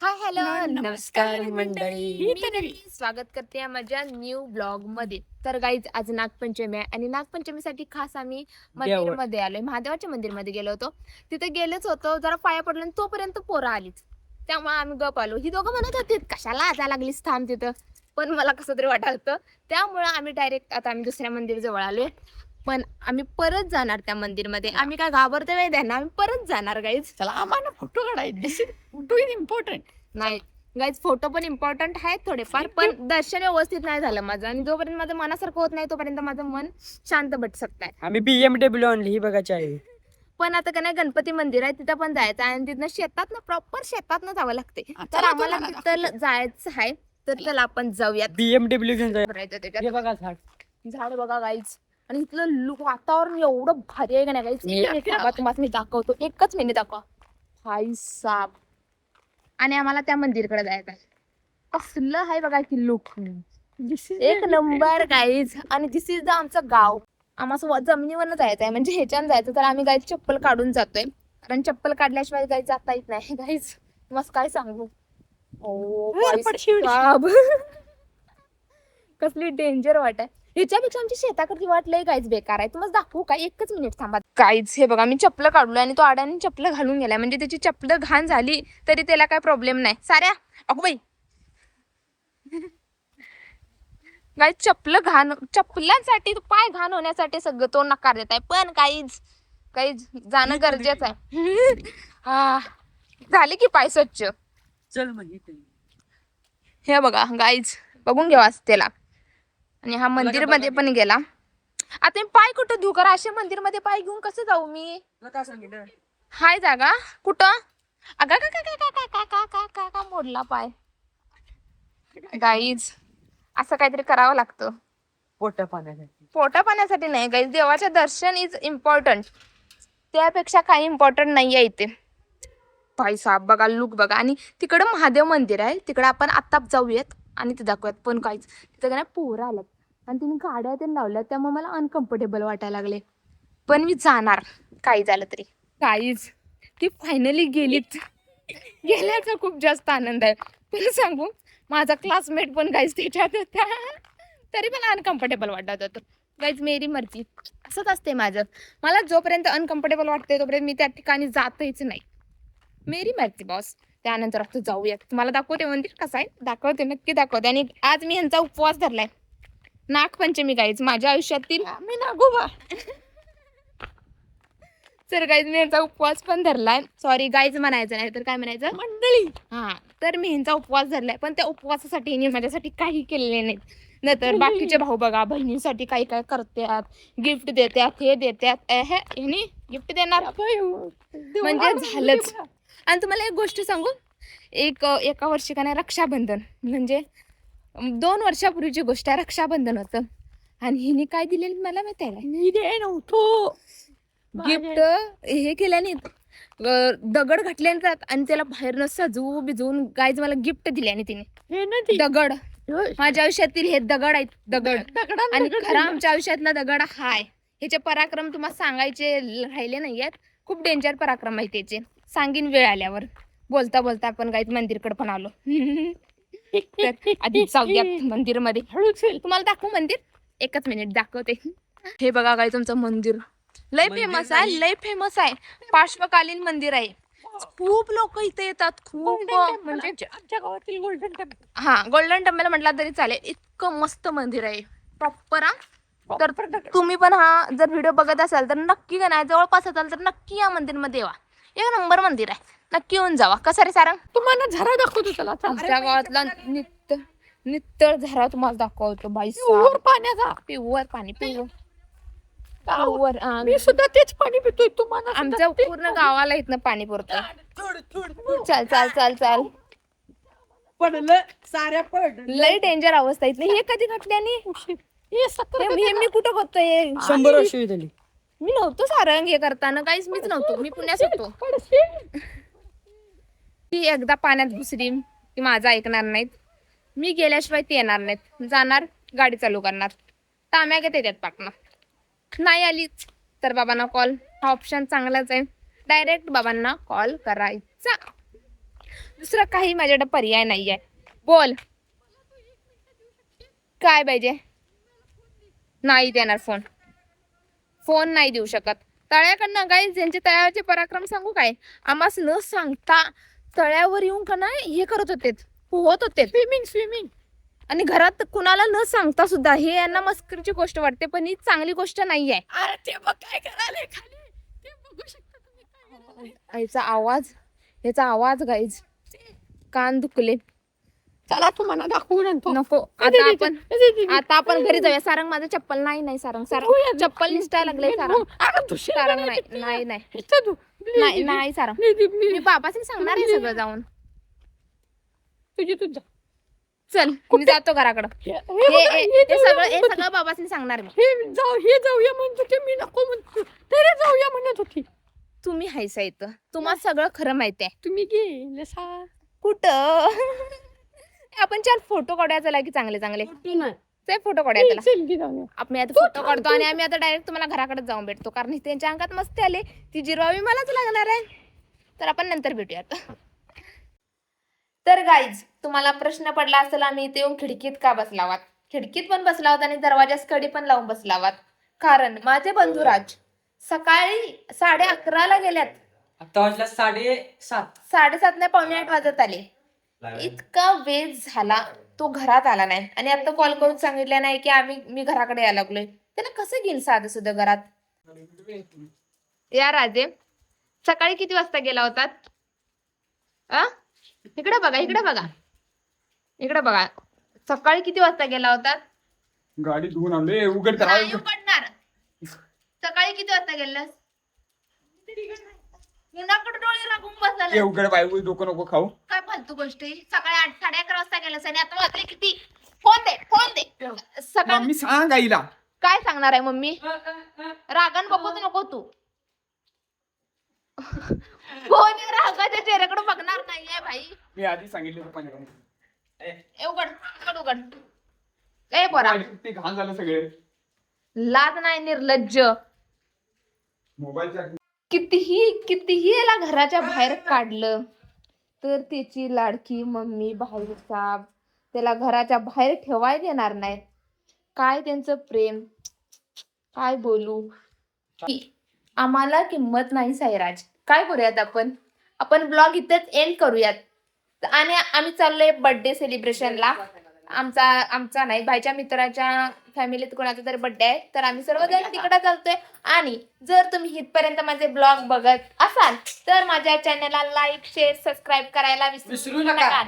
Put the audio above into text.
Hi hello नमस्कार मंडळी. मी स्वागत करते माझ्या न्यू ब्लॉग मध्ये. तर गाईज आज नागपंचमी आहे आणि नागपंचमीसाठी खास आम्ही मंदिरमध्ये आलोय. महादेवाच्या मंदिरमध्ये गेलो होतो. तिथे गेलेच होतो, जरा पाया पडलो आणि तोपर्यंत पोरं आलीच. त्यामुळे आम्ही गप आलो. ही दोघं म्हणत होते कशाला आजा लागलीस थांब तिथं, पण मला कसं तरी वाटलं. त्यामुळे आम्ही डायरेक्ट आता आम्ही दुसऱ्या मंदिर जवळ आलोय. पण आम्ही परत जाणार त्या मंदिरमध्ये. आम्ही काय घाबरतो वेळ द्या ना, आम्ही परत जाणार गाईज. चला आम्हाला फोटो काढायचे. Photo is important. नाही गाईज, फोटो पण इम्पॉर्टंट आहेत थोडेफार, पण दर्शन व्यवस्थित नाही झालं माझं. आणि जोपर्यंत माझं मनासारखं होत नाही तोपर्यंत माझं मन शांत बसत नाही. आम्ही BMW आणली ही बघायची आहे. पण आता का नाही, गणपती मंदिर आहे तिथं पण जायचं आहे आणि तिथनं शेतात ना, प्रॉपर शेतात ना जावं लागते. तर आम्हाला तिथं जायचं आहे. तर चला आपण जाऊयात. BMW घेऊन जाय. त्याच्यात हे बघा झाड. झाड बघा गाईज, आणि इथलं वातावरण एवढं भारी आहे का नाही गाईज. तुम्हाला मी दाखवतो, एकच मिनिट दाखवा. हाय साप. आणि आम्हाला त्या मंदिरकडे जायचं आहे. कसलं आहे बघा की लुक, एक नंबर गाईज. आणि दिस इज द आमचं गाव. आम्हाला जमिनीवरनं जायचं आहे, म्हणजे ह्याच्यानं जायचं. तर आम्ही गाईज चप्पल काढून जातोय, कारण चप्पल काढल्याशिवाय गाईज जाता येत नाही गाईज. मस्त काय सांगू. कसली डेंजर वाट आहे. ह्याच्यापेक्षा आमची शेताकडची वाट लय गाईज बेकार आहे. तुम्हाला दाखवू काय, एकच मिनिट थांबा गाईज. हे बघा मी चप्पल काढलोय आणि तो आड्याने चप्पल घालून गेलाय, म्हणजे त्याची चप्पल घाण झाली तरी त्याला काय प्रॉब्लेम नाही. साऱ्या अगो बाई गाईज, चप्पलांसाठी पाय घाण होण्यासाठी सगळं तो नकार देत आहे. पण काहीच जाणं गरजेचं आहे. हा, झाले की पाय स्वच्छ. चल मग हे बघा गाईज, बघून घ्या त्याला. आणि हा मंदिर मध्ये पण गेला. आता मी पाय कुठं धू करा, असे मंदिर मध्ये पाय घेऊन कसं जाऊ मी. काय सांगितलं हाय जागा कुठं. अगा का का का का का का का का का मोडला पाय. गाईज असं काहीतरी करावं लागतं. पोटा पाण्यासाठी. पोटा पाण्यासाठी नाही गाईज, देवाचे दर्शन इज इम्पॉर्टंट. त्यापेक्षा काही इम्पॉर्टंट नाही आहे इथे. भाई साहेब बघा, लुक बघा. आणि तिकडं महादेव मंदिर आहे, तिकडं आपण आता जाऊयात आणि ते दाखवूयात. पण काहीच तिथं काय पोरं आल्यात आणि तिने गाड्या ते लावल्यात, त्यामुळे मला अनकम्फर्टेबल वाटायला लागले. पण मी जाणार काही झालं तरी. काहीच ती फायनली गेलीच. गेल्याचा खूप जास्त आनंद आहे. पण सांगू, माझा क्लासमेट पण काहीच त्याच्यात होता, तरी मला अनकम्फर्टेबल वाटत होतं. गाईज मेरी मर्जी, असंच असते माझं. मला जोपर्यंत अनकम्फर्टेबल वाटते तोपर्यंत मी त्या ठिकाणी जातच नाही. मेरी मर्जी बॉस. त्यानंतर आता जाऊयात, तुम्हाला दाखवते मंदिर कसं आहे, दाखवते, नक्की दाखवते. आणि आज मी यांचा उपवास धरलाय. नागपंचमी गाईज माझ्या आयुष्यातील मी नागोबा. तर गाईज मी यांचा उपवास पण धरलाय. सॉरी गाईज म्हणायचं नाही तर काय म्हणायचं, मंडळी. हा. तर मी ह्यांचा उपवास धरलाय, पण त्या उपवासासाठी हिने माझ्यासाठी काही केलेले नाहीत. नंतर बाकीचे भाऊ बघा बहिणींसाठी काही काय करतात, गिफ्ट देतात, हे देतात. हिने गिफ्ट देणार म्हणजे झालंच. आणि तुम्हाला एक गोष्ट सांगू, एका वर्षी का नाही रक्षाबंधन, म्हणजे 2 वर्षापूर्वीची गोष्ट आहे. रक्षाबंधन होतं आणि हिने काय दिलेलं मला माहिती आहे. मी दे नव्हतो गिफ्ट हे केल्याने दगड घातल्याने आणि त्याला बाहेरनं सजवू बिजवून गाईज मला गिफ्ट दिल्याने तिने. दगड माझ्या आयुष्यातील हे दगड आहेत, दगड. आणि खरा आमच्या आयुष्यातला दगड हाय. ह्याचे पराक्रम तुम्हाला सांगायचे राहिले नाहीयेत. खूप डेंजर पराक्रम आहे त्याचे, सांगीन वेळ आल्यावर. बोलता बोलता आपण गाईज मंदिरकडे पण आलो. आधी जाऊयात मंदिर मध्ये. तुम्हाला दाखवू मंदिर, एकच मिनिट दाखवते. हे बघा गाईज तुमचं मंदिर लय फेमस आहे, लय फेमस आहे. पार्श्वकालीन मंदिर आहे. खूप लोक इथे येतात, खूप. म्हणजे आमच्या गावातील गोल्डन टेम्पल. हा, गोल्डन टेम्पल म्हटलं तरी चालेल. इतकं मस्त मंदिर आहे प्रॉपर. तर तुम्ही पण हा जर व्हिडिओ बघत असाल तर नक्की, का नाही जवळपास असाल तर नक्की या मंदिरमध्ये यावा. एक नंबर मंदिर आहे, नक्की येऊन जावा. कसं रे सारंग, तुम्हाला झरा दाखवतो. चला आमच्या गावातला नित्तळ झरा तुम्हाला दाखवतो. बाई प्युअर पाण्याचा. प्युअर पाणी, प्युअर. मी सुद्धा तेच पाणी पितोय. तुम्हाला आमच्या पूर्ण गावाला इथनं पाणी पुरतं. चल चल चल चल. पडलं साऱ्या पडलं. लय डेंजर अवस्था इथली. हे कधी घटल्याने मी कुठं बघतोय. 100 वर्ष झाली. मी नव्हतो सारंग हे करताना, काहीच मीच नव्हतो. मी पुण्यात होतो. ती एकदा पाण्यात घुसली की माझं ऐकणार नाहीत. मी गेल्याशिवाय ती येणार नाहीत. जाणार, गाडी चालू करणार, ताम्या घेते त्यात पाकणं. नाही आलीच तर बाबांना कॉल. हा ऑप्शन चांगलाच आहे, डायरेक्ट बाबांना कॉल करायचा. दुसरा काही माझ्याकडे पर्याय नाहीये. बोल काय पाहिजे. नाही देणार फोन. फोन नाही देऊ शकत. तळ्याकडनं गाईज ज्यांचे तळ्यावरचे पराक्रम सांगू काय, आम्हास न सांगता तळ्यावर येऊन का नाही हे करत होते, पोहत होते स्विमिंग. आणि घरात कुणाला न सांगता सुद्धा. हे यांना मस्करीची गोष्ट वाटते, पण ही चांगली गोष्ट नाहीये. अरे ते बघ काय करायला खाली, ते बघू शकता तुम्ही काय करायला. याचा आवाज गाईज कान दुखले. चला तुम्हाला दाखवून आणतो. नको आता आपण घरी जाऊया. सारंग माझं चप्पल नाही सारंग चप्पल निसटायला लागले. सारंग नाही सारंग. मी बाबाशी सांगणार आहे सगळं जाऊन. तुझी तुझा चल मी जातो घराकडं. हे सगळं बाबाशी सांगणार मी. हे जाऊया म्हणत होते, मी नको म्हणतो. तरी जाऊया म्हणत होती. तुम्ही हायसा इथं, तुम्हाला सगळं खरं माहिती आहे. तुम्ही गेले सा कुठं आपण चार फोटो काढूया चला की चांगले ते फोटो काढूया त्याला. आपण आता फोटो काढतो आणि आम्ही आता डायरेक्ट तुम्हाला घराकडे जाऊन भेटतो, कारण त्यांच्या अंगात मस्ती आले. ती जिरवावी मलाच लागणार आहे. तर आपण नंतर भेटूयात. तर गाईज तुम्हाला प्रश्न पडला असेल आम्ही इथे येऊन खिडकीत का बसलावात. खिडकीत पण बसलावत आणि दरवाजास कडी पण लावून बसलावात, कारण माझे बंधुराज सकाळी 11:30ला गेल्यात. आता वाजला 7:30. 7:30 नाही 7:45 वाजत आले. इतका वेळ झाला तो घरात आला नाही, आणि आता कॉल करून सांगितलं नाही की मी घराकडे यायला लागलोय. त्याला कसं घेईल साधं सुद्धा घरात. या राजे सकाळी किती वाजता गेला होतात. इकडे बघा सकाळी किती वाजता गेला होतात. गाडी धुवून आणले उघड नाही उघडणार. सकाळी किती वाजता गेलास. मुलाकडे डोळे लागून बसला. उघड बाई डोकं नको खाऊ. काय फालतू गोष्टी. सकाळी 8-11 वाजता गेलास आणि आता वाजले किती. फोन दे. सकाळी मम्मी सांग आईला. काय सांगणार आहे मम्मी. रागान बघू नको तू. कोणी रागाच्या चेहऱ्याकडे बघणार नाहीये भाई. मी आधी सांगितलं उघड. ए बरा ते घाण झालं सगळे. लाज नाही निर्लज्ज. मोबाईलच्या कितीही याला घराच्या बाहेर काढलं तर त्याची लाडकी मम्मी भाऊसाहेब त्याला घराच्या बाहेर ठेवाय देणार नाही. काय त्यांचं प्रेम काय बोलू. आम्हाला किंमत नाही साईराज. काय करूयात आपण ब्लॉग इथेच एंड करूयात. आणि आम्ही चाललोय बर्थडे सेलिब्रेशनला. आमचा नाही भाईच्या मित्राच्या फॅमिलीत कोणाचा तरी बर्थडे आहे, तर आम्ही सर्वजण तिकडे चालतोय. आणि जर तुम्ही इथपर्यंत माझे ब्लॉग बघत असाल तर माझ्या चॅनलला लाईक शेअर सबस्क्राईब करायला विसरू नका.